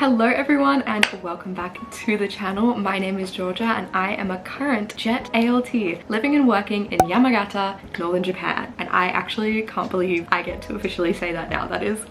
Hello everyone and welcome back to the channel. My name is Georgia and I am a current JET ALT living and working in Yamagata, Northern Japan. And I actually can't believe I get to officially say that now. That is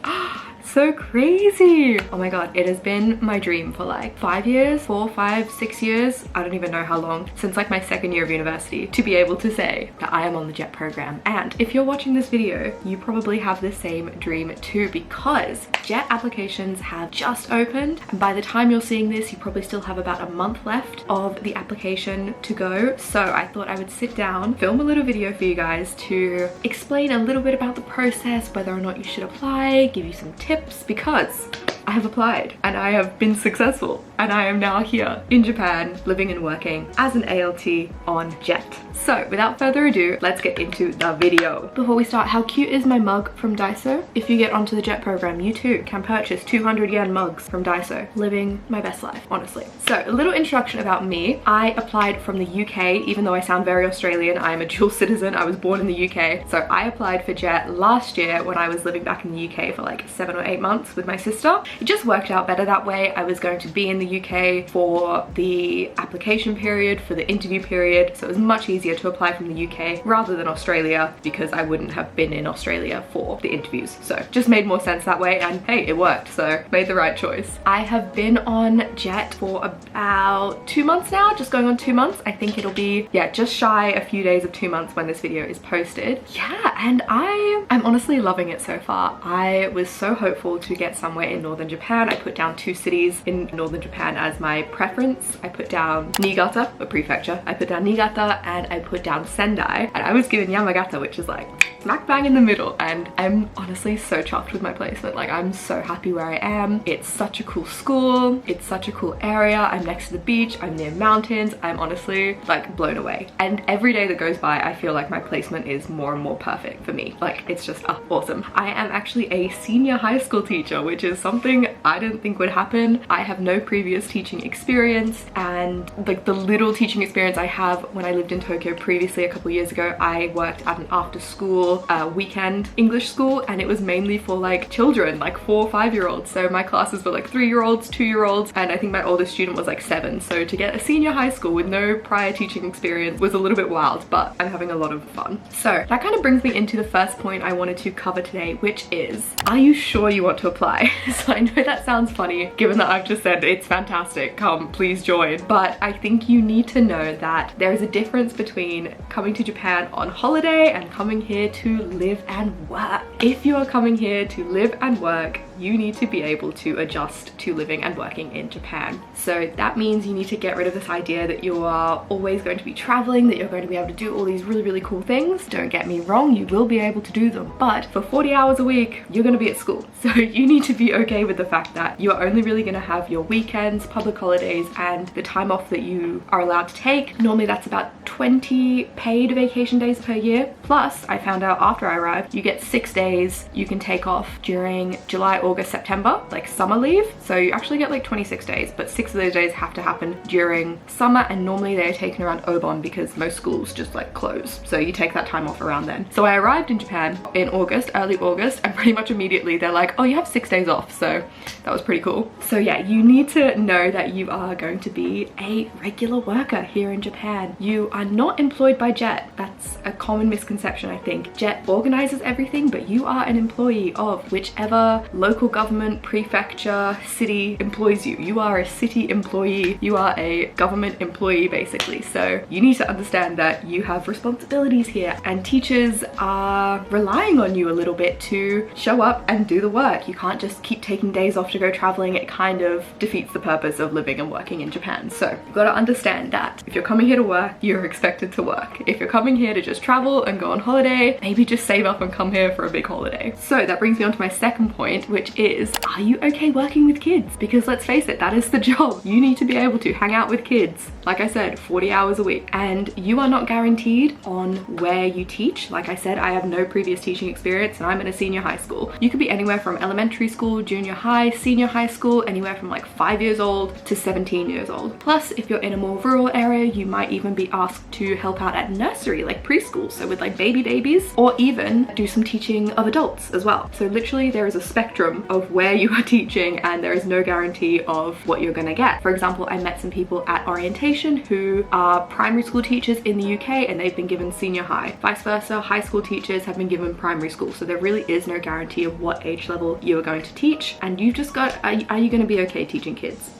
so crazy. Oh my god, it has been my dream for like 5 years, 4, 5, 6 years, I don't even know how long, since like my second year of university, to be able to say that I am on the JET program. And if you're watching this video, you probably have the same dream too, because JET applications have just opened, and by the time you're seeing this, you probably still have about a month left of the application to go. So I thought I would sit down, film a little video for you guys to explain a little bit about the process, whether or not you should apply, give you some tips, because I have applied and I have been successful and I am now here in Japan living and working as an ALT on JET. So without further ado, let's get into the video. Before we start, how cute is my mug from Daiso? If you get onto the JET program, you too can purchase 200 yen mugs from Daiso. Living my best life, honestly. So a little introduction about me. I applied from the UK, even though I sound very Australian. I am a dual citizen. I was born in the UK. So I applied for JET last year when I was living back in the UK for like 7 or 8 months with my sister. It just worked out better that way. I was going to be in the UK for the application period, for the interview period. So it was much easier to apply from the UK rather than Australia, because I wouldn't have been in Australia for the interviews. So just made more sense that way, and hey, it worked, so made the right choice. I have been on JET for about 2 months now, just going on 2 months. I think it'll be, yeah, just shy a few days of 2 months when this video is posted. Yeah, and I'm honestly loving it so far. I was so hopeful to get somewhere in Northern Japan. I put down 2 cities in Northern Japan as my preference. I put down Niigata, a prefecture. I put down Niigata and I put down Sendai, and I was given Yamagata, which is like smack bang in the middle, and I'm honestly so chuffed with my placement. Like, I'm so happy where I am. It's such a cool school. It's such a cool area. I'm next to the beach. I'm near mountains. I'm honestly like blown away. And every day that goes by, I feel like my placement is more and more perfect for me. Like, it's just awesome. I am actually a senior high school teacher, which is something I didn't think would happen. I have no previous teaching experience, and like the little teaching experience I have when I lived in Tokyo previously a couple years ago, I worked at an after school weekend English school, and it was mainly for like children, like 4 or 5 year olds. So my classes were like 3-year-olds, 2-year-olds, and I think my oldest student was like 7. So to get a senior high school with no prior teaching experience was a little bit wild, but I'm having a lot of fun. So that kind of brings me into the first point I wanted to cover today, which is, are you sure you want to apply? So I know that sounds funny given that I've just said it's fantastic, come please join, but I think you need to know that there is a difference between coming to Japan on holiday and coming here to live and work. If you are coming here to live and work, you need to be able to adjust to living and working in Japan. So that means you need to get rid of this idea that you are always going to be traveling, that you're going to be able to do all these really cool things. Don't get me wrong, you will be able to do them, but for 40 hours a week, you're going to be at school. So you need to be okay with the fact that you're only really going to have your weekends, public holidays, and the time off that you are allowed to take. Normally that's about 20 paid vacation days per year. Plus, I found out after I arrived, you get 6 days you can take off during July, August, September, like summer leave. So you actually get like 26 days, but 6 of those days have to happen during summer, and normally they're taken around Obon because most schools just like close. So you take that time off around then. So I arrived in Japan in August, early August, and pretty much immediately they're like, oh, you have 6 days off. So that was pretty cool. So yeah, you need to know that you are going to be a regular worker here in Japan. You are not employed by JET. That's a common misconception, I think. JET organizes everything, but you are an employee of whichever local government, prefecture, city employs you. You are a city employee. You are a government employee, basically. So you need to understand that you have responsibilities here, and teachers are relying on you a little bit to show up and do the work. You can't just keep taking days off to go traveling. It kind of defeats the purpose of living and working in Japan. So you've got to understand that if you're coming here to work, you're expected to work. If you're coming here to just travel and go on holiday, maybe just save up and come here for a big holiday. So that brings me on to my second point, which is, are you okay working with kids? Because let's face it, that is the job. You need to be able to hang out with kids. Like I said, 40 hours a week, and you are not guaranteed on where you teach. Like I said, I have no previous teaching experience and I'm in a senior high school. You could be anywhere from elementary school, junior high, senior high school, anywhere from like 5 years old to 17 years old. Plus, if you're in a more rural area, you might even be asked to help out at nursery, like preschool, so with like babies, or even do some teaching of adults as well. So literally there is a spectrum spectrum of where you are teaching, and there is no guarantee of what you're gonna get. For example, I met some people at orientation who are primary school teachers in the UK and they've been given senior high. Vice versa, high school teachers have been given primary school. So there really is no guarantee of what age level you are going to teach. And you've just got, are you gonna be okay teaching kids?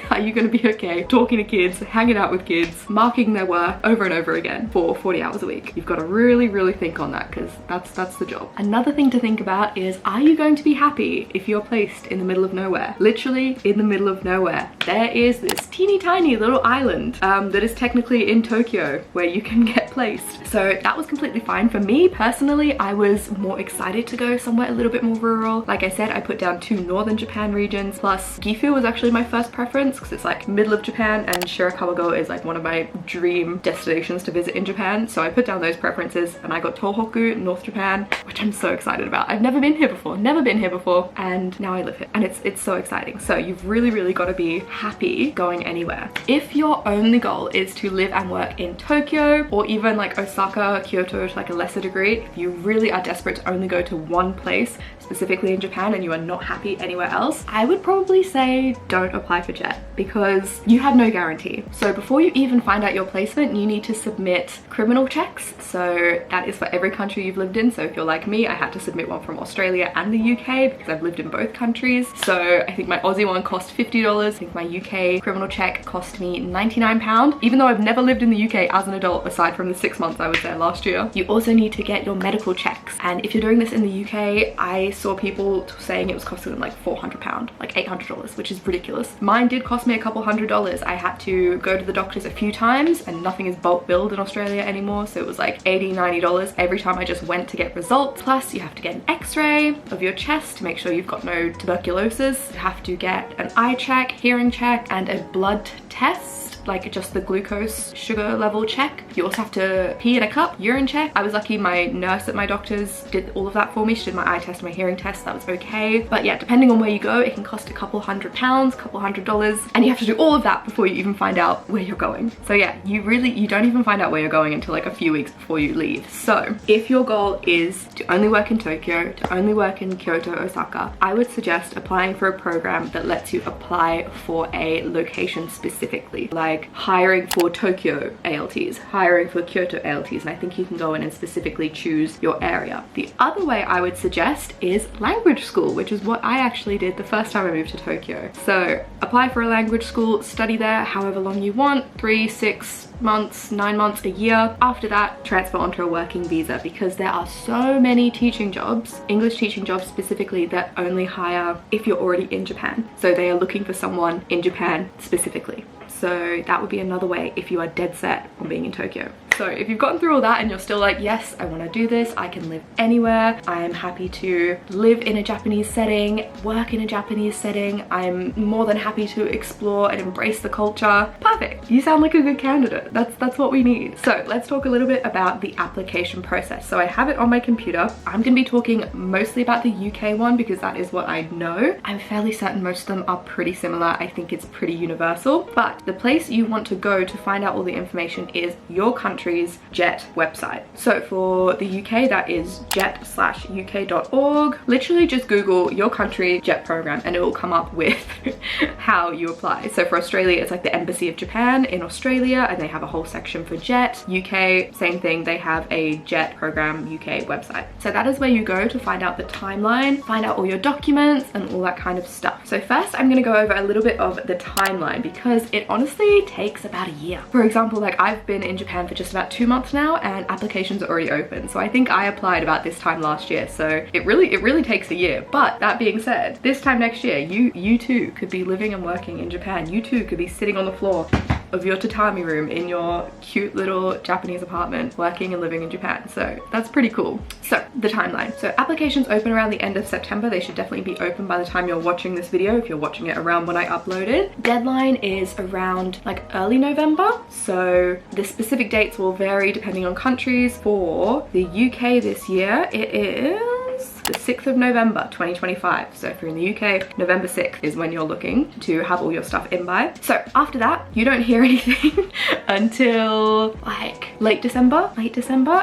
Are you gonna be okay talking to kids, hanging out with kids, marking their work over and over again for 40 hours a week? You've got to really think on that, because that's the job. Another thing to think about is, are you going to be happy if you're placed in the middle of nowhere? Literally in the middle of nowhere. There is this teeny tiny little island that is technically in Tokyo where you can get placed. So that was completely fine. For me personally, I was more excited to go somewhere a little bit more rural. Like I said, I put down 2 northern Japan regions, plus Gifu was actually my first preference because it's like middle of Japan, and Shirakawa is like one of my dream destinations to visit in Japan. So I put down those preferences and I got Tohoku, North Japan, which I'm so excited about. I've never been here before, and now I live here and it's so exciting. So you've really got to be happy going anywhere. If your only goal is to live and work in Tokyo, or even like Osaka, Kyoto to like a lesser degree, if you really are desperate to only go to one place, specifically in Japan, and you are not happy anywhere else, I would probably say don't apply for JET, because you have no guarantee. So before you even find out your placement, you need to submit criminal checks. So that is for every country you've lived in. So if you're like me, I had to submit one from Australia and the UK because I've lived in both countries. So I think my Aussie one cost $50. I think my UK criminal check cost me £99, even though I've never lived in the UK as an adult aside from the 6 months I was there last year. You also need to get your medical checks. And if you're doing this in the UK, I saw people saying it was costing them like £400, like $800, which is ridiculous. Mine did cost me a couple $100s. I had to go to the doctors a few times, and nothing is bulk billed in Australia anymore, so it was like $80, $90 every time I just went to get results. Plus you have to get an x-ray of your chest to make sure you've got no tuberculosis. You have to get an eye check, hearing check, and a blood test, like just the glucose sugar level check. You also have to pee in a cup, urine check. I was lucky my nurse at my doctor's did all of that for me. She did my eye test, my hearing test, that was okay. But yeah, depending on where you go, it can cost a couple £100, couple $100, and you have to do all of that before you even find out where you're going. So yeah, you don't even find out where you're going until like a few weeks before you leave. So if your goal is to only work in Tokyo, to only work in Kyoto, Osaka, I would suggest applying for a program that lets you apply for a location specifically, like hiring for Tokyo ALTs, hiring for Kyoto ALTs, and I think you can go in and specifically choose your area. The other way I would suggest is language school, which is what I actually did the first time I moved to Tokyo. So apply for a language school, study there however long you want, 3, 6 months, 9 months, a year. After that, transfer onto a working visa, because there are so many teaching jobs, English teaching jobs specifically, that only hire if you're already in Japan. So they are looking for someone in Japan specifically. So that would be another way if you are dead set on being in Tokyo. So if you've gotten through all that and you're still like, yes, I want to do this, I can live anywhere, I am happy to live in a Japanese setting, work in a Japanese setting, I'm more than happy to explore and embrace the culture, perfect. You sound like a good candidate. That's what we need. So let's talk a little bit about the application process. So I have it on my computer. I'm going to be talking mostly about the UK one because that is what I know. I'm fairly certain most of them are pretty similar. I think it's pretty universal, but the place you want to go to find out all the information is your country's JET website. So for the UK, that is jet/uk.org. Literally just Google your country JET program and it will come up with how you apply. So for Australia, it's like the Embassy of Japan in Australia, and they have a whole section for JET. UK, same thing, they have a JET program UK website. So that is where you go to find out the timeline, find out all your documents and all that kind of stuff. So first I'm gonna go over a little bit of the timeline because it honestly takes about a year. For example, like I've been in Japan for just about 2 months now and applications are already open. So I think I applied about this time last year. So it really takes a year. But that being said, this time next year, you too could be living and working in Japan. You too could be sitting on the floor of your tatami room in your cute little Japanese apartment working and living in Japan. So that's pretty cool. So the timeline. So applications open around the end of September. They should definitely be open by the time you're watching this video if you're watching it around when I upload it. Deadline is around like early November. So the specific dates will vary depending on countries. For the UK this year, it is the 6th of November 2025. So if you're in the UK, November 6th is when you're looking to have all your stuff in by. So after that, you don't hear anything until like late December.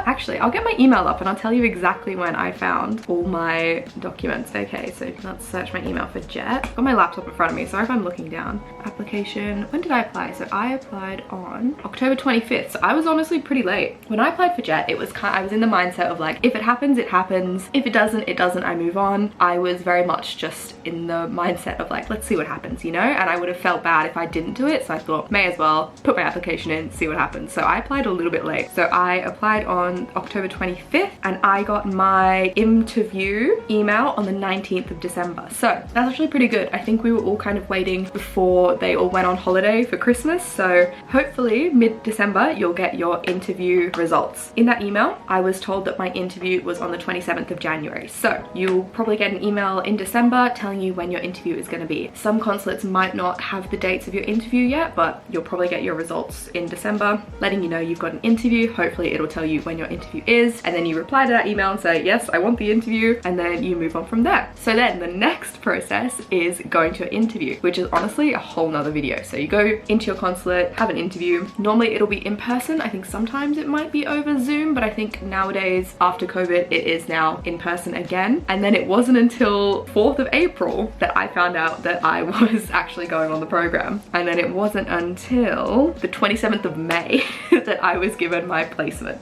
Actually, I'll get my email up and I'll tell you exactly when I found all my documents. Okay, so let's search my email for Jet. I've got my laptop in front of me. Sorry if I'm looking down. Application, when did I apply? So I applied on October 25th. So I was honestly pretty late. When I applied for Jet, it was I was in the mindset of like, if it happens, it happens. If it doesn't, it doesn't, I move on. I was very much just in the mindset of like, let's see what happens, you know? And I would have felt bad if I didn't do it. So I thought, may as well put my application in, see what happens. So I applied a little bit late. So I applied on October 25th and I got my interview email on the 19th of December. So that's actually pretty good. I think we were all kind of waiting before they all went on holiday for Christmas. So hopefully mid-December, you'll get your interview results. In that email, I was told that my interview was on the 27th of January. So you'll probably get an email in December telling you when your interview is going to be. Some consulates might not have the dates of your interview yet, but you'll probably get your results in December, letting you know you've got an interview. Hopefully it'll tell you when your interview is, and then you reply to that email and say, yes, I want the interview, and then you move on from there. So then the next process is going to your interview, which is honestly a whole nother video. So you go into your consulate, have an interview. Normally it'll be in person. I think sometimes it might be over Zoom, but I think nowadays after COVID, it is now in person again. And then it wasn't until 4th of April that I found out that I was actually going on the program. And then it wasn't until the 27th of May that I was given my placement.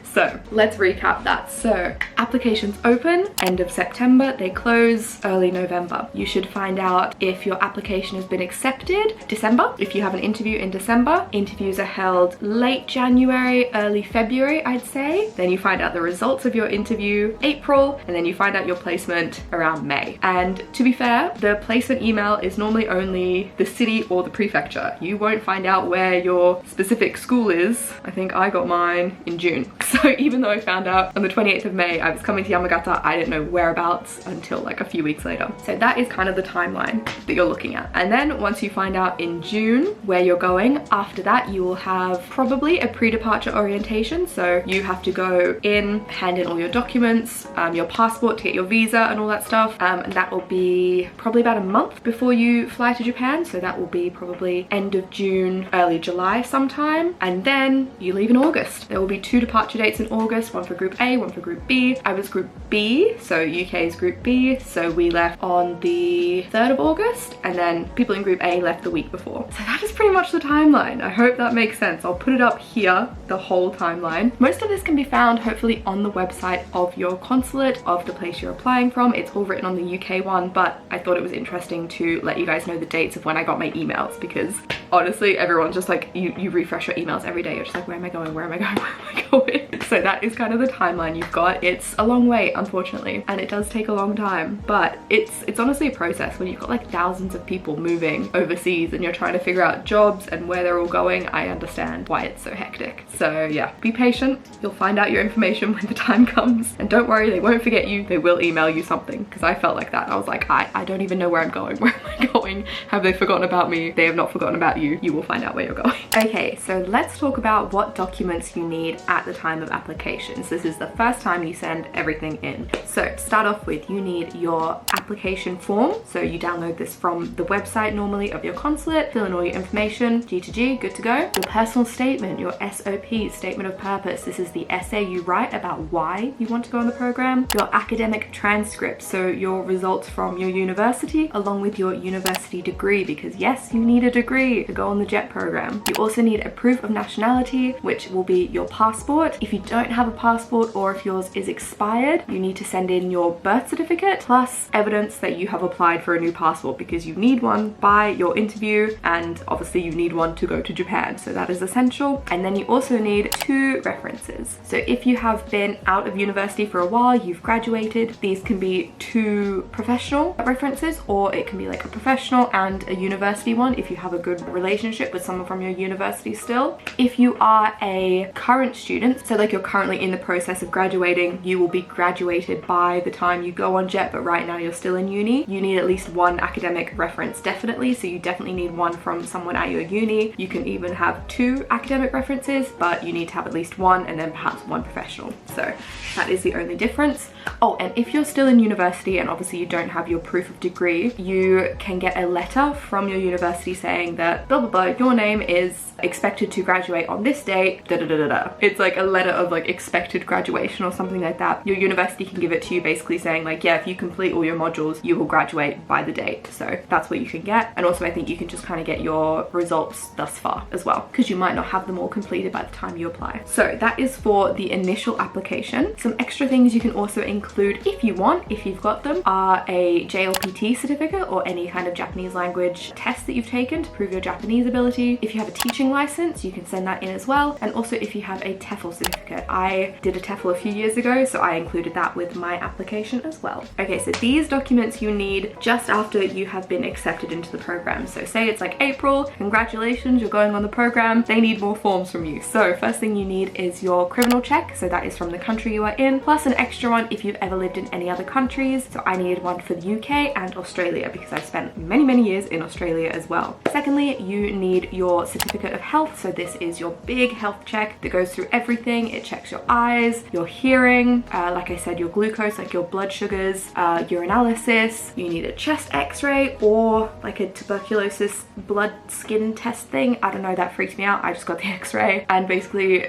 So let's recap that. So applications open end of September, they close early November. You should find out if your application has been accepted December. If you have an interview in December, interviews are held late January, early February, I'd say. Then you find out the results of your interview April, and then you find out your placement around May. And to be fair, the placement email is normally only the city or the prefecture. You won't find out where your specific school is. I think I got mine in June. So even though I found out on the 28th of May I was coming to Yamagata, I didn't know whereabouts until like a few weeks later. So that is kind of the timeline that you're looking at. And then once you find out in June where you're going, after that you will have probably a pre-departure orientation. So you have to go in, hand in all your documents, your passport to get your visa and all that stuff. And that will be probably about a month before you fly to Japan. So that will be probably end of June, early July sometime. And then you leave in August. There will be 2 departure dates in August, one for group A, one for group B. I was group B, so UK is group B. So we left on the 3rd of August, and then people in group A left the week before. So that is pretty much the timeline. I hope that makes sense. I'll put it up here, the whole timeline. Most of this can be found hopefully on the website of your consulate, of the place you're applying from. It's all written on the UK one, but I thought it was interesting to let you guys know the dates of when I got my emails, because honestly, everyone's just like, you refresh your emails every day. You're just like, where am I going? Where am I going? Where am I going? So that is kind of the timeline you've got. It's a long wait, unfortunately, and it does take a long time, but it's honestly a process when you've got like thousands of people moving overseas and you're trying to figure out jobs and where they're all going. I understand why it's so hectic. So yeah, be patient. You'll find out your information when the time comes, and don't worry, they won't forget you. They will email you something, because I felt like that. I was like, I don't even know where I'm going. Where am I going? Have they forgotten about me? They have not forgotten about you. You will find out where you're going. Okay, so let's talk about what documents you need at the time of applications. This is the first time you send everything in. So to start off with, you need your application form. So you download this from the website normally of your consulate, fill in all your information, G2G, good to go. Your personal statement, your SOP, statement of purpose. This is the essay you write about why you want to go on the program. Your academic transcript, so your results from your university along with your university degree, because yes, you need a degree to go on the JET program. You also need a proof of nationality, which will be your passport. If you don't have a passport, or if yours is expired, you need to send in your birth certificate plus evidence that you have applied for a new passport, because you need one by your interview, and obviously you need one to go to Japan, so that is essential. And then you also need 2 references. So if you have been out of university for a while, you've graduated, these can be 2 professional references, or it can be like a professional and a university one if you have a good relationship with someone from your university still. If you are a current student, so like you're currently in the process of graduating, you will be graduated by the time you go on JET, but right now you're still in uni, you need at least 1 academic reference, definitely. So you definitely need 1 from someone at your uni. You can even have 2 academic references, but you need to have at least 1, and then perhaps 1 professional. So that is the only difference. Oh, and if you're still in university and obviously you don't have your proof of degree, you can get a letter from your university saying that blah blah blah, your name is expected to graduate on this date, da da da da da. It's like a letter of like expected graduation or something like that. Your university can give it to you, basically saying like, yeah, if you complete all your modules, you will graduate by the date. So that's what you can get. And also I think you can just kind of get your results thus far as well, because you might not have them all completed by the time you apply. So that is for the initial application. Some extra things you can also include if you want, if you've got them, are a JLPT certificate or any kind of Japanese language test that you've taken to prove your Japanese ability. If you have a teaching license, you can send that in as well. And also if you have a TEFL certificate. I did a TEFL a few years ago, so I included that with my application as well. Okay, so these documents you need just after you have been accepted into the program. So say it's like April, congratulations, you're going on the program. They need more forms from you. So first thing you need is your criminal check. So that is from the country you are in, plus an extra one if you've ever lived in any other countries. So I needed one for the UK and Australia because I spent many years in Australia as well. Secondly, you need your certificate of health. So this is your big health check that goes through everything. It checks your eyes, your hearing, like I said, your glucose, like your blood sugars, urinalysis. You need a chest x-ray or like a tuberculosis blood skin test thing. I don't know, that freaked me out. I just got the x-ray, and basically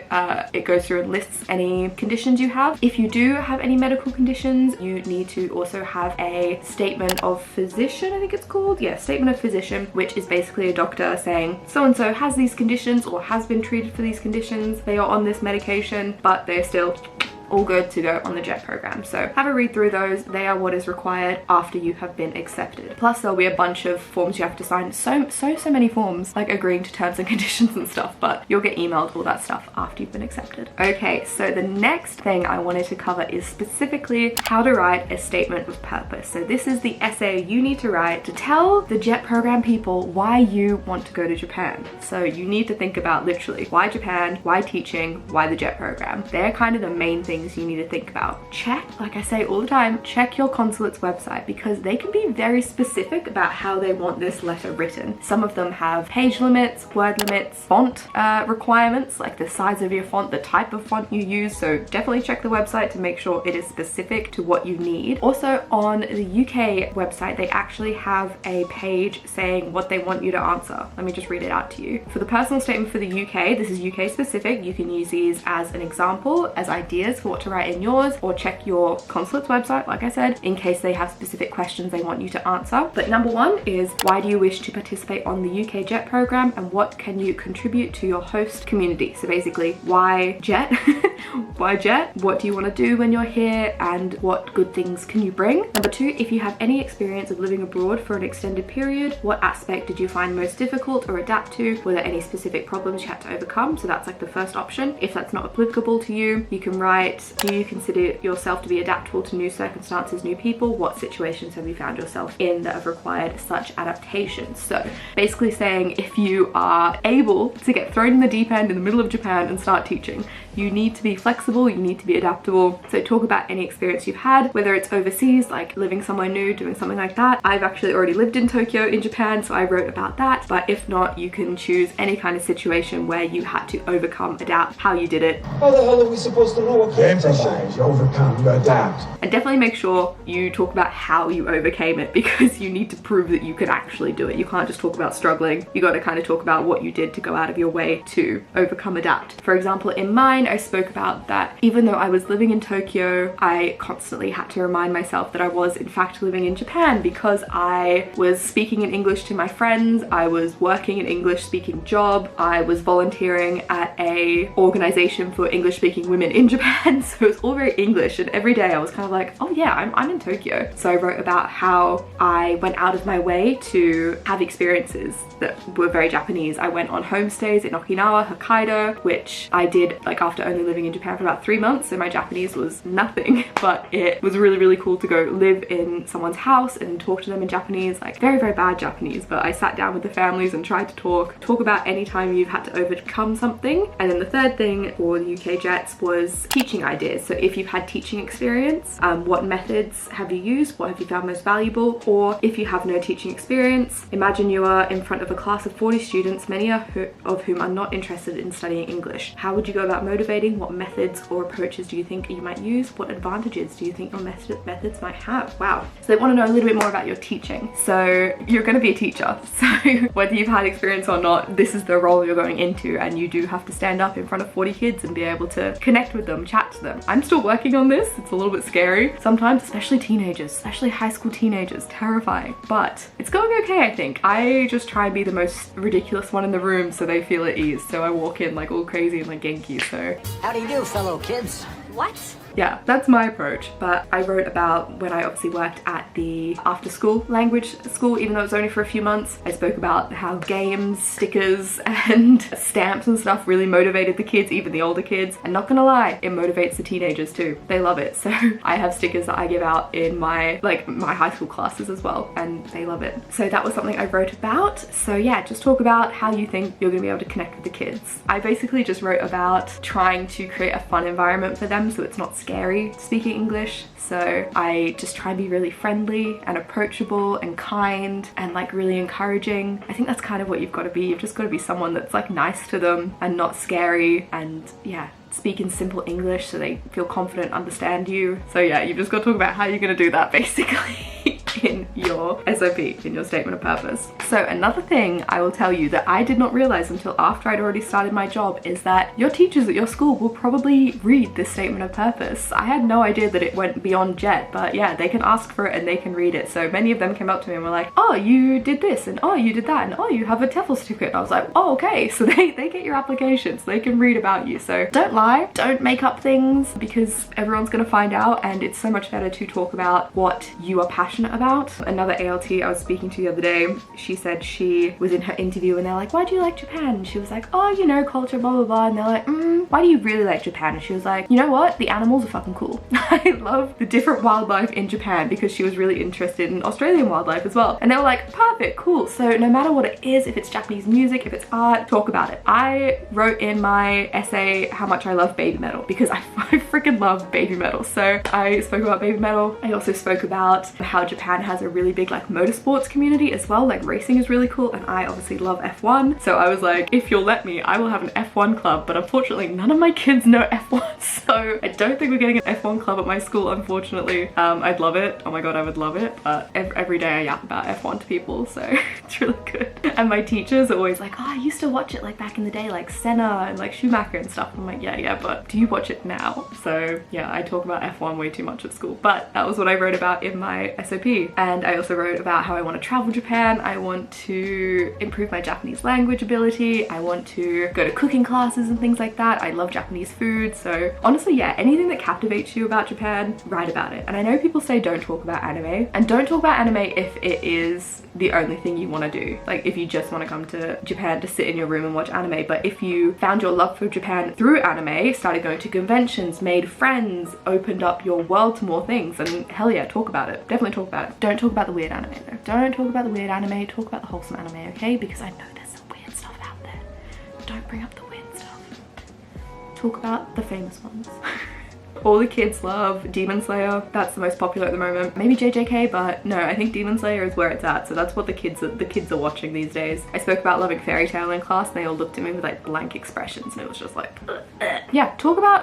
it goes through and lists any conditions you have. If you do have any medical conditions, you need to also have a statement of physician, I think it's called. Yeah, statement of physician, which is basically a doctor saying so-and-so has these conditions or has been treated for these conditions. They are on this medication, but they're still all good to go on the JET program. So have a read through those. They are what is required after you have been accepted. Plus there'll be a bunch of forms you have to sign. So many forms, like agreeing to terms and conditions and stuff, but you'll get emailed all that stuff after you've been accepted. Okay, so the next thing I wanted to cover is specifically how to write a statement of purpose. So this is the essay you need to write to tell the JET program people why you want to go to Japan. So you need to think about literally why Japan, why teaching, why the JET program. They're kind of the main things you need to think about. Check, like I say all the time, check your consulate's website because they can be very specific about how they want this letter written. Some of them have page limits, word limits, font requirements, like the size of your font, the type of font you use. So definitely check the website to make sure it is specific to what you need. Also on the UK website, they actually have a page saying what they want you to answer. Let me just read it out to you. For the personal statement for the UK, this is UK specific. You can use these as an example, as ideas for what to write in yours, or check your consulate's website, like I said, in case they have specific questions they want you to answer. But number one is, why do you wish to participate on the UK JET program and what can you contribute to your host community? So basically, why JET? Why JET? What do you want to do when you're here and what good things can you bring? Number two, if you have any experience of living abroad for an extended period, what aspect did you find most difficult or adapt to? Were there any specific problems you had to overcome? So that's like the first option. If that's not applicable to you, you can write, do you consider yourself to be adaptable to new circumstances, new people? What situations have you found yourself in that have required such adaptations? So basically saying if you are able to get thrown in the deep end in the middle of Japan and start teaching, you need to be flexible, you need to be adaptable. So talk about any experience you've had, whether it's overseas, like living somewhere new, doing something like that. I've actually already lived in Tokyo in Japan, so I wrote about that. But if not, you can choose any kind of situation where you had to overcome, adapt, how you did it. How the hell are we supposed to know what improvise, you overcome, you adapt. And definitely make sure you talk about how you overcame it, because you need to prove that you can actually do it. You can't just talk about struggling. You got to kind of talk about what you did to go out of your way to overcome, adapt. For example, in mine, I spoke about that even though I was living in Tokyo, I constantly had to remind myself that I was in fact living in Japan, because I was speaking in English to my friends, I was working an English speaking job, I was volunteering at a organization for English speaking women in Japan, so it's all very English, and every day I was kind of like, oh yeah, I'm in Tokyo. So I wrote about how I went out of my way to have experiences that were very Japanese. I went on homestays in Okinawa, Hokkaido, which I did like after only living in Japan for about 3 months, so my Japanese was nothing, but it was really cool to go live in someone's house and talk to them in Japanese, like very bad Japanese, but I sat down with the families and tried to talk about any time you've had to overcome something. And then the third thing for the UK JETs was teaching ideas. So if you've had teaching experience, what methods have you used? What have you found most valuable? Or if you have no teaching experience, imagine you are in front of a class of 40 students, many of whom are not interested in studying English. How would you go about motivating motivating? What methods or approaches do you think you might use? What advantages do you think your methods might have? Wow. So they want to know a little bit more about your teaching. So you're going to be a teacher. So whether you've had experience or not, this is the role you're going into, and you do have to stand up in front of 40 kids and be able to connect with them, chat to them. I'm still working on this. It's a little bit scary sometimes, especially teenagers, especially high school teenagers. Terrifying, but it's going okay, I think. I just try and be the most ridiculous one in the room so they feel at ease. So I walk in like all crazy and like Genki. So how do you do, fellow kids? What? Yeah, that's my approach. But I wrote about when I obviously worked at the after school language school, even though it was only for a few months. I spoke about how games, stickers and stamps and stuff really motivated the kids, even the older kids. And not gonna lie, it motivates the teenagers too. They love it. So I have stickers that I give out in my high school classes as well, and they love it. So that was something I wrote about. So yeah, just talk about how you think you're gonna be able to connect with the kids. I basically just wrote about trying to create a fun environment for them so it's not scary speaking English. So I just try and be really friendly and approachable and kind and like really encouraging. I think that's kind of what you've got to be. You've just got to be someone that's like nice to them and not scary, and yeah, speak in simple English so they feel confident, understand you. So yeah, you've just got to talk about how you're going to do that basically in your SOP, in your statement of purpose. So another thing I will tell you that I did not realize until after I'd already started my job is that your teachers at your school will probably read this statement of purpose. I had no idea that it went beyond JET, but yeah, they can ask for it and they can read it. So many of them came up to me and were like, oh, you did this, and oh, you did that, and oh, you have a TEFL certificate. And I was like, oh, okay. So they get your application so they can read about you. So don't lie, don't make up things, because everyone's gonna find out, and it's so much better to talk about what you are passionate about. Another ALT I was speaking to the other day, she said she was in her interview and they're like, why do you like Japan? And she was like, oh, you know, culture, blah, blah, blah. And they're like, why do you really like Japan? And she was like, you know what? The animals are fucking cool. I love the different wildlife in Japan, because she was really interested in Australian wildlife as well. And they were like, perfect, cool. So no matter what it is, if it's Japanese music, if it's art, talk about it. I wrote in my essay how much I love baby metal, because I freaking love baby metal. So I spoke about baby metal. I also spoke about how Japan has a really big like motorsports community as well, like racing is really cool, and I obviously love F1. So I was like, if you'll let me, I will have an F1 club, but unfortunately none of my kids know F1, so I don't think we're getting an F1 club at my school, unfortunately. I'd love it, oh my god, I would love it, but every day I yap about F1 to people, so it's really good. And my teachers are always like, oh, I used to watch it like back in the day, like Senna and like Schumacher and stuff. I'm like, yeah, but do you watch it now? So yeah, I talk about F1 way too much at school, but that was what I wrote about in my SOP. And I also wrote about how I want to travel Japan, I want to improve my Japanese language ability, I want to go to cooking classes and things like that. I love Japanese food. So honestly, yeah, anything that captivates you about Japan, write about it. And I know people say don't talk about anime, and don't talk about anime if it is the only thing you want to do. Like if you just want to come to Japan to sit in your room and watch anime. But if you found your love for Japan through anime, started going to conventions, made friends, opened up your world to more things, and hell yeah, talk about it. Definitely talk about it. Don't talk about the weird anime though. Don't talk about the weird anime, talk about the wholesome anime, okay? Because I know there's some weird stuff out there. Don't bring up the weird stuff. Talk about the famous ones. All the kids love Demon Slayer. That's the most popular at the moment. Maybe JJK, but no, I think Demon Slayer is where it's at. So that's what the kids are watching these days. I spoke about loving Fairy Tail in class and they all looked at me with like blank expressions, and it was just like, yeah,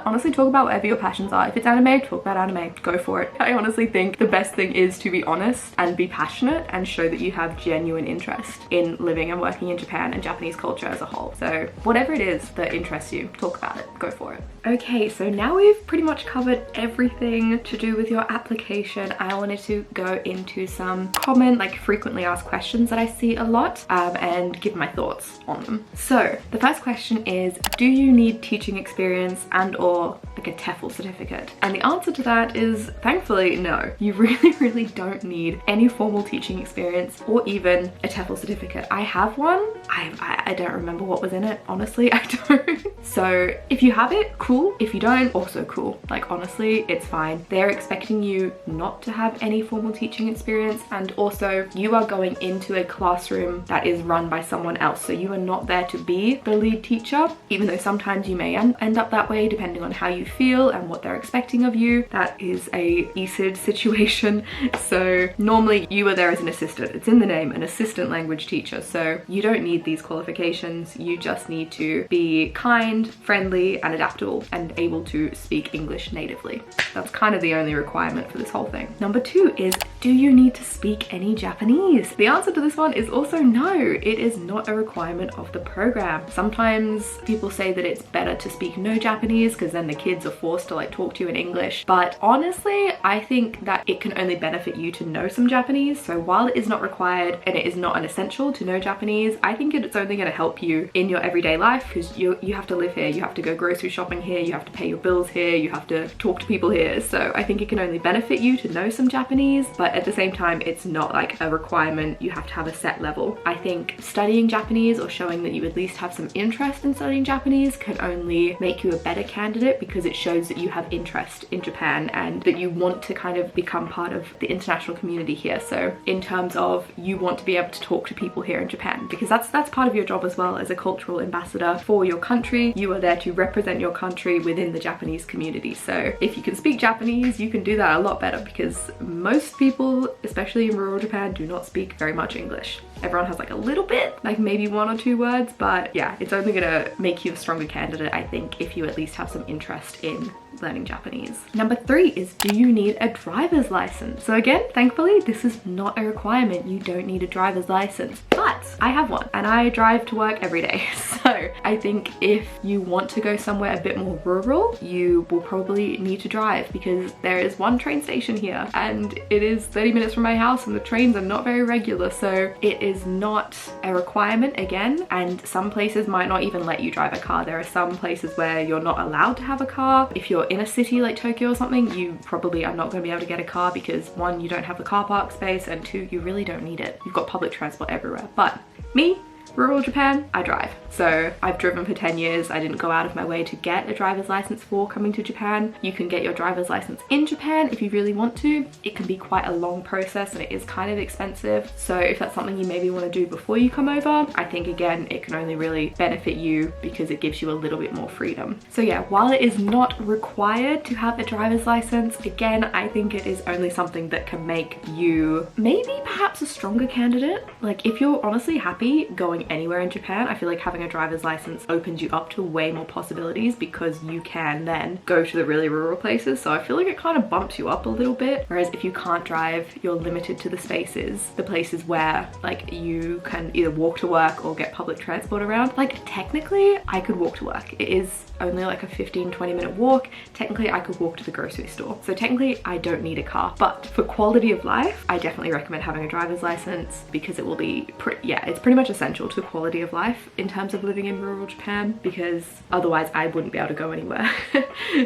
honestly talk about whatever your passions are. If it's anime, talk about anime, go for it. I honestly think the best thing is to be honest and be passionate and show that you have genuine interest in living and working in Japan and Japanese culture as a whole. So whatever it is that interests you, talk about it, go for it. Okay, so now we've pretty much covered everything to do with your application. I wanted to go into some common, like frequently asked questions that I see a lot, and give my thoughts on them. So the first question is, do you need teaching experience and or like a TEFL certificate? And the answer to that is thankfully no. You really don't need any formal teaching experience or even a TEFL certificate. I have one. I don't remember what was in it, honestly. I don't. So if you have it, cool. If you don't, also cool. Like honestly, it's fine. They're expecting you not to have any formal teaching experience, and also you are going into a classroom that is run by someone else. So you are not there to be the lead teacher, even though sometimes you may end up that way depending on how you feel and what they're expecting of you. That is a ESID situation. So normally you are there as an assistant. It's in the name, an assistant language teacher. So you don't need these qualifications. You just need to be kind, friendly, and adaptable and able to speak English natively. That's kind of the only requirement for this whole thing. Number 2 is, do you need to speak any Japanese? The answer to this one is also no. It is not a requirement of the program. Sometimes people say that it's better to speak no Japanese because then the kids are forced to like talk to you in English. But honestly, I think that it can only benefit you to know some Japanese. So while it is not required and it is not an essential to know Japanese, I think it's only going to help you in your everyday life, because you have to live here, you have to go grocery shopping here, you have to pay your bills here, you have to talk to people here. So I think it can only benefit you to know some Japanese, but at the same time, it's not like a requirement. You have to have a set level. I think studying Japanese or showing that you at least have some interest in studying Japanese can only make you a better candidate, because it shows that you have interest in Japan and that you want to kind of become part of the international community here. So in terms of you want to be able to talk to people here in Japan, because that's part of your job as well as a cultural ambassador for your country. You are there to represent your country within the Japanese community. So if you can speak Japanese, you can do that a lot better, because most people, especially in rural Japan, do not speak very much English. Everyone has like a little bit, like maybe 1 or 2 words, but yeah, it's only gonna make you a stronger candidate, I think, if you at least have some interest in learning Japanese. Number 3 is, do you need a driver's license? So again, thankfully, this is not a requirement. You don't need a driver's license, but I have one and I drive to work every day. So I think if you want to go somewhere a bit more rural, you will probably need to drive, because there is one train station here and it is 30 minutes from my house and the trains are not very regular. So it is not a requirement again, and some places might not even let you drive a car. There are some places where you're not allowed to have a car. If you're in a city like Tokyo or something, you probably are not going to be able to get a car, because 1, you don't have the car park space, and 2, you really don't need it. You've got public transport everywhere. But me, rural Japan, I drive. So I've driven for 10 years. I didn't go out of my way to get a driver's license for coming to Japan. You can get your driver's license in Japan if you really want to. It can be quite a long process and it is kind of expensive. So if that's something you maybe want to do before you come over, I think again, it can only really benefit you because it gives you a little bit more freedom. So yeah, while it is not required to have a driver's license, again, I think it is only something that can make you maybe perhaps a stronger candidate. Like if you're honestly happy going anywhere in Japan, I feel like having a driver's license opens you up to way more possibilities, because you can then go to the really rural places. So I feel like it kind of bumps you up a little bit. Whereas if you can't drive, you're limited to the places where like you can either walk to work or get public transport around. Like technically I could walk to work. It is only like a 15-20 minute walk. Technically I could walk to the grocery store. So technically I don't need a car, but for quality of life, I definitely recommend having a driver's license, because it will be it's pretty much essential to quality of life in terms of living in rural Japan, because otherwise I wouldn't be able to go anywhere.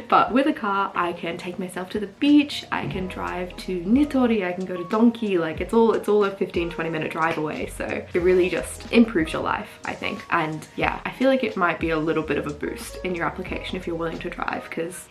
But with a car, I can take myself to the beach, I can drive to Nitori, I can go to Donki, like it's all a 15-20 minute drive away. So it really just improves your life, I think. And yeah, I feel like it might be a little bit of a boost in your application if you're willing to drive, because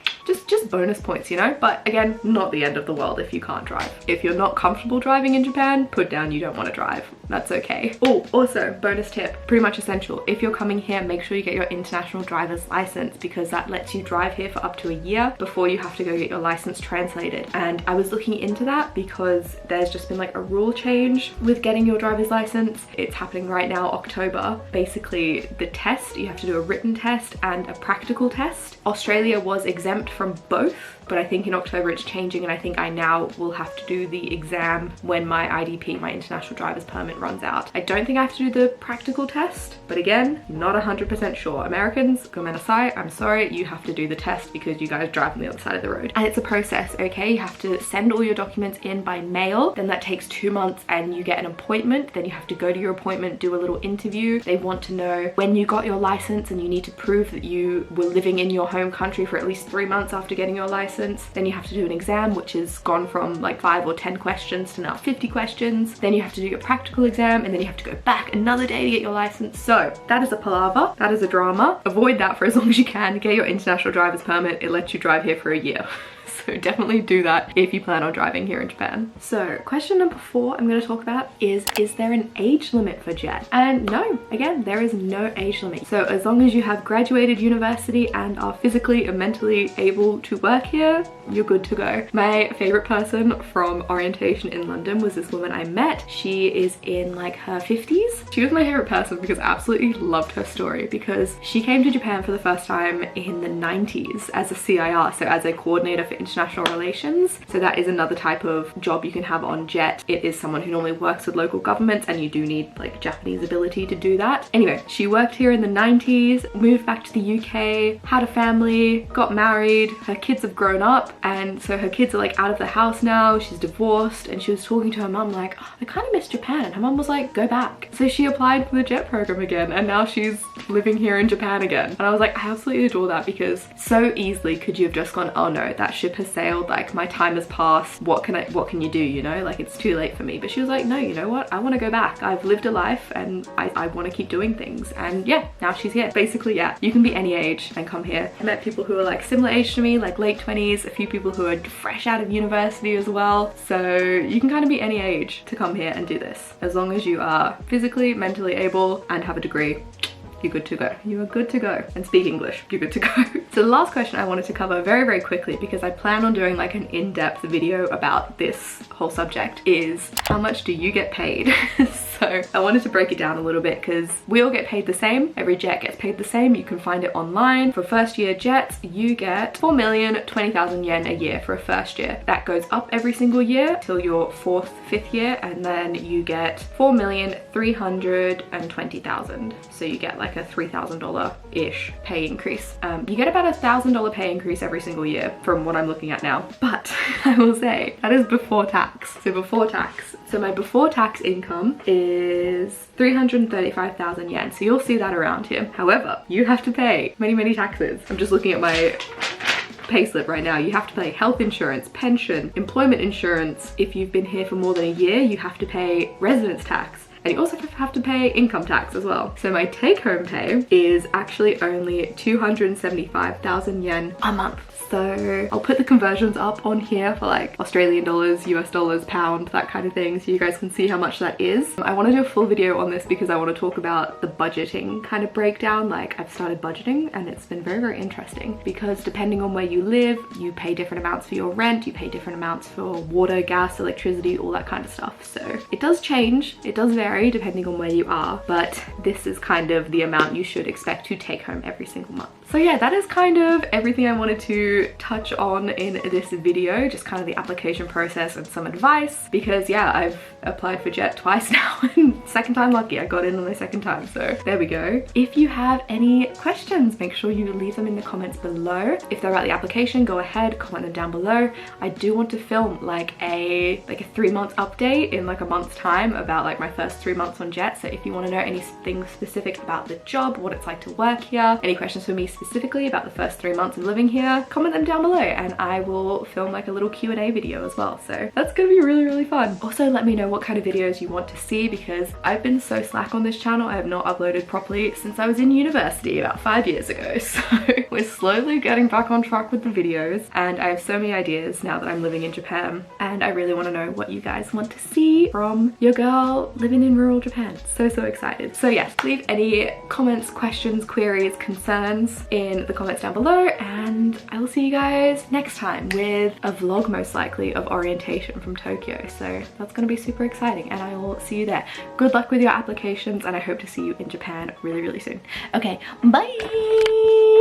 just bonus points, you know? But again, not the end of the world if you can't drive. If you're not comfortable driving in Japan, put down you don't want to drive. That's okay. Oh, also bonus tip, pretty much essential. If you're coming here, make sure you get your international driver's license, because that lets you drive here for up to a year before you have to go get your license translated. And I was looking into that because there's just been like a rule change with getting your driver's license. It's happening right now, October. Basically the test, you have to do a written test and a practical test. Australia was exempt from both, but I think in October it's changing, and I think I now will have to do the exam when my IDP, my international driver's permit, runs out. I don't think I have to do the practical test, but again, not 100% sure. Americans, gomenasai, I'm sorry, you have to do the test because you guys drive on the other side of the road. And it's a process, okay? You have to send all your documents in by mail, then that takes 2 months and you get an appointment, then you have to go to your appointment, do a little interview. They want to know when you got your license, and you need to prove that you were living in your home country for at least 3 months after getting your license. Then you have to do an exam, which has gone from like 5 or 10 questions to now 50 questions. Then you have to do your practical exam, and then you have to go back another day to get your license. So that That is a palaver. That is a drama. Avoid that for as long as you can. Get your international driver's permit. It lets you drive here for a year. So definitely do that if you plan on driving here in Japan. So question number 4 I'm going to talk about is there an age limit for jet? And no, again, there is no age limit. So as long as you have graduated university and are physically and mentally able to work here, you're good to go. My favorite person from orientation in London was this woman I met. She is in like her 50s. She was my favorite person because I absolutely loved her story, because she came to Japan for the first time in the 90s as a CIR, so as a coordinator for international relations. So that is another type of job you can have on jet. It is someone who normally works with local governments, and you do need like Japanese ability to do that. Anyway, she worked here in the 90s, moved back to the UK, had a family, got married, her kids have grown up, and so her kids are like out of the house now. She's divorced, and she was talking to her mum like, oh, I kind of miss Japan, and her mum was like, go back. So she applied for the jet program again, and now she's living here in Japan again. And I was like, I absolutely adore that, because so easily could you have just gone, oh no, that ship has sailed, like my time has passed, what can you do, you know, like it's too late for me. But she was like, no, you know what, I want to go back. I've lived a life and I want to keep doing things. And yeah, now she's here. Basically, yeah, you can be any age and come here. I met people who are like similar age to me, like late 20s, a few people who are fresh out of university as well. So you can kind of be any age to come here and do this, as long as you are physically, mentally able and have a degree. You're good to go. You are good to go. And speak English, you're good to go. So the last question I wanted to cover very, very quickly, because I plan on doing like an in-depth video about this whole subject, is how much do you get paid? So I wanted to break it down a little bit, because we all get paid the same. Every jet gets paid the same. You can find it online. For first year jets, you get 4,020,000 yen a year for a first year. That goes up every single year till your 4th, 5th year, and then you get 4,320,000. So you get like a $3,000-ish pay increase. You get about $1,000 pay increase every single year from what I'm looking at now. But I will say that is before tax. So before tax. So my before tax income is 335,000 yen. So you'll see that around here. However, you have to pay many, many taxes. I'm just looking at my payslip right now. You have to pay health insurance, pension, employment insurance. If you've been here for more than a year, you have to pay residence tax. And you also have to pay income tax as well. So my take-home pay is actually only 275,000 yen a month. So I'll put the conversions up on here for like Australian dollars, US dollars, pound, that kind of thing, so you guys can see how much that is. I want to do a full video on this because I want to talk about the budgeting kind of breakdown. Like, I've started budgeting and it's been very, very interesting, because depending on where you live, you pay different amounts for your rent, you pay different amounts for water, gas, electricity, all that kind of stuff. So it does change, it does vary depending on where you are, but this is kind of the amount you should expect to take home every single month. So yeah, that is kind of everything I wanted to touch on in this video, just kind of the application process and some advice, because yeah, I've applied for jet twice now and second time lucky, I got in on my second time, so there we go. If you have any questions, make sure you leave them in the comments below. If they're about the application, go ahead, comment them down below. I do want to film like a 3-month update in like a month's time about like my first 3 months on jet. So if you want to know anything specific about the job, what it's like to work here, any questions for me specifically about the first 3 months of living here, comment them down below and I will film like a little Q&A video as well. So that's gonna be really, really fun. Also, let me know what kind of videos you want to see, because I've been so slack on this channel. I have not uploaded properly since I was in university about 5 years ago. So we're slowly getting back on track with the videos, and I have so many ideas now that I'm living in Japan, and I really want to know what you guys want to see from your girl living in rural Japan. So excited. So yes, leave any comments, questions, queries, concerns in the comments down below, and I will see you guys next time with a vlog most likely of orientation from Tokyo. So that's gonna be super exciting, and I will see you there. Good luck with your applications, and I hope to see you in Japan really, really soon. Okay, bye!